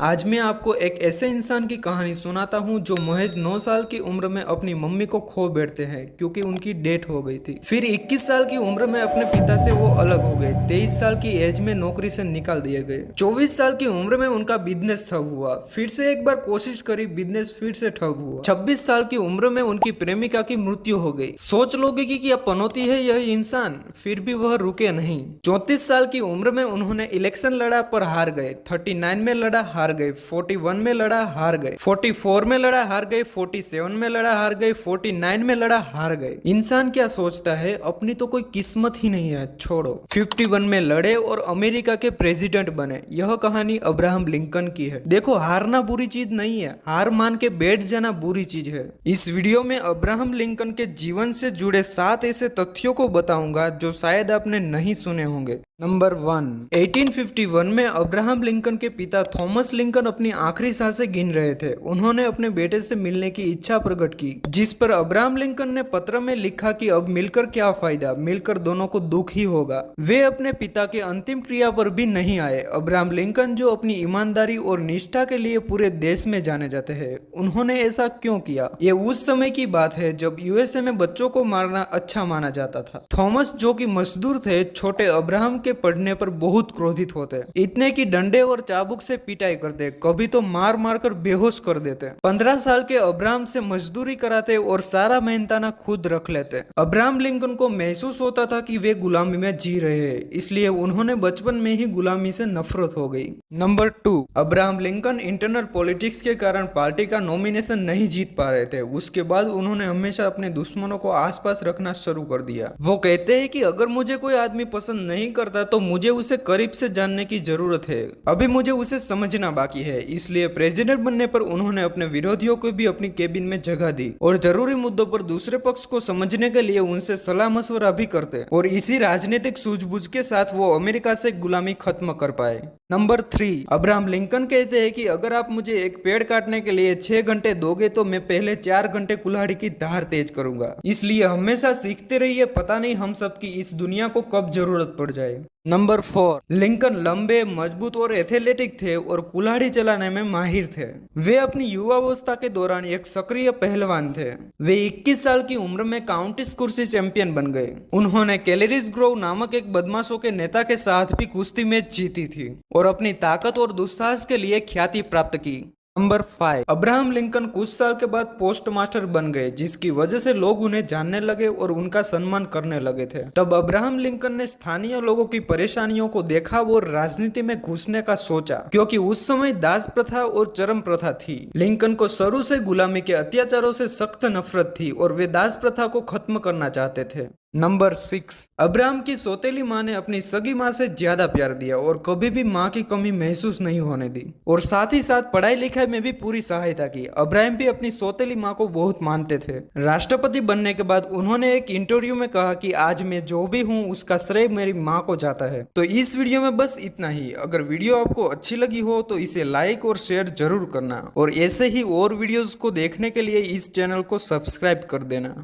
आज मैं आपको एक ऐसे इंसान की कहानी सुनाता हूँ जो महज 9 साल की उम्र में अपनी मम्मी को खो बैठते हैं क्योंकि उनकी डेथ हो गई थी। फिर 21 साल की उम्र में अपने पिता से वो अलग हो गए। 23 साल की एज में नौकरी से निकाल दिए गए। 24 साल की उम्र में उनका बिजनेस ठप हुआ। फिर से एक बार कोशिश करी, बिजनेस फिर से ठप हुआ। 26 साल की उम्र में उनकी प्रेमिका की मृत्यु हो गई। सोच लोगे कि क्या पनौती है यह इंसान, फिर भी वह रुके नहीं। 34 साल की उम्र में उन्होंने इलेक्शन लड़ा पर हार गए। 39 में लड़ा, हार गए। 41 में लड़ा, हार गए। 44 में लड़ा, हार गए। 47 में लड़ा, हार गए। 49 में लड़ा, हार गए। इंसान क्या सोचता है, अपनी तो कोई किस्मत ही नहीं है, छोड़ो। 51 में लड़े और अमेरिका के प्रेसिडेंट बने। यह कहानी अब्राहम लिंकन की है। देखो, हारना बुरी चीज नहीं है, हार मान के बैठ जाना बुरी चीज है। इस वीडियो में अब्राहम लिंकन के जीवन से जुड़े 7 ऐसे तथ्यों को बताऊंगा जो शायद आपने नहीं सुने होंगे। नंबर 1, 1851 में अब्राहम लिंकन के पिता थॉमस लिंकन अपनी आखिरी सांसें गिन रहे थे। उन्होंने अपने बेटे से मिलने की इच्छा प्रकट की, जिस पर अब्राहम लिंकन ने पत्र में लिखा कि अब मिलकर क्या फायदा, मिलकर दोनों को दुख ही होगा। वे अपने पिता के अंतिम क्रिया पर भी नहीं आए। अब्राहम लिंकन जो अपनी ईमानदारी और निष्ठा के लिए पूरे देश में जाने जाते हैं, उन्होंने ऐसा क्यों किया? ये उस समय की बात है जब यूएसए में बच्चों को मारना अच्छा माना जाता था। थॉमस जो कि मजदूर थे, छोटे अब्राहम के पढ़ने पर बहुत क्रोधित होते, इतने की डंडे और चाबुक से पिटाई करते, कभी तो मार मार कर बेहोश कर देते। 15 साल के अब्राहम से मजदूरी कराते और सारा मेहनताना खुद रख लेते। अब्राहम लिंकन को महसूस होता था कि वे गुलामी में जी रहे हैं, इसलिए उन्होंने बचपन में ही गुलामी से नफरत हो गई। Number 2, Abraham Lincoln internal politics के कारण पार्टी का नॉमिनेशन नहीं जीत पा रहे थे। उसके बाद उन्होंने हमेशा अपने दुश्मनों को आसपास रखना शुरू कर दिया। वो कहते हैं कि अगर मुझे कोई आदमी पसंद नहीं करता तो मुझे उसे करीब से जानने की जरूरत है, अभी मुझे उसे समझना बाकी है। इसलिए प्रेसिडेंट बनने पर उन्होंने अपने विरोधियों को भी अपनी केबिन में जगह दी और जरूरी मुद्दों पर दूसरे पक्ष को समझने के लिए उनसे सलाह मशवरा भी करते, और इसी राजनीतिक सूझबूझ के साथ वो अमेरिका से गुलामी खत्म कर पाए। नंबर 3, अब्राहम लिंकन कहते हैं कि अगर आप मुझे एक पेड़ काटने के लिए 6 घंटे दोगे तो मैं पहले 4 घंटे कुल्हाड़ी की धार तेज करूंगा। इसलिए हमेशा सीखते रहिए, पता नहीं हम सबकी इस दुनिया को कब जरूरत पड़ जाए। नंबर 4, लिंकन लंबे, मजबूत और एथलेटिक थे और कुल्हाड़ी चलाने में माहिर थे। वे अपनी युवावस्था के दौरान एक सक्रिय पहलवान थे। वे 21 साल की उम्र में काउंटीज कुश्ती चैंपियन बन गए। उन्होंने कैलरीज ग्रोव नामक एक बदमाशों के नेता के साथ भी कुश्ती मैच जीती थी और अपनी ताकत और दुस्साहस के लिए ख्याति प्राप्त की। नंबर 5, अब्राहम लिंकन कुछ साल के बाद पोस्ट मास्टर बन गए, जिसकी वजह से लोग उन्हें जानने लगे और उनका सम्मान करने लगे थे। तब अब्राहम लिंकन ने स्थानीय लोगों की परेशानियों को देखा और राजनीति में घुसने का सोचा, क्योंकि उस समय दास प्रथा और चरम प्रथा थी। लिंकन को शुरू से गुलामी के अत्याचारों से सख्त नफरत थी और वे दास प्रथा को खत्म करना चाहते थे। नंबर 6, अब्राहम की सौतेली माँ ने अपनी सगी माँ से ज्यादा प्यार दिया और कभी भी माँ की कमी महसूस नहीं होने दी, और साथ ही साथ पढ़ाई लिखाई में भी पूरी सहायता की। अब्राहम भी अपनी सौतेली माँ को बहुत मानते थे। राष्ट्रपति बनने के बाद उन्होंने एक इंटरव्यू में कहा कि आज मैं जो भी हूँ उसका श्रेय मेरी माँ को जाता है। तो इस वीडियो में बस इतना ही। अगर वीडियो आपको अच्छी लगी हो तो इसे लाइक और शेयर जरूर करना, और ऐसे ही और वीडियोज को देखने के लिए इस चैनल को सब्सक्राइब कर देना।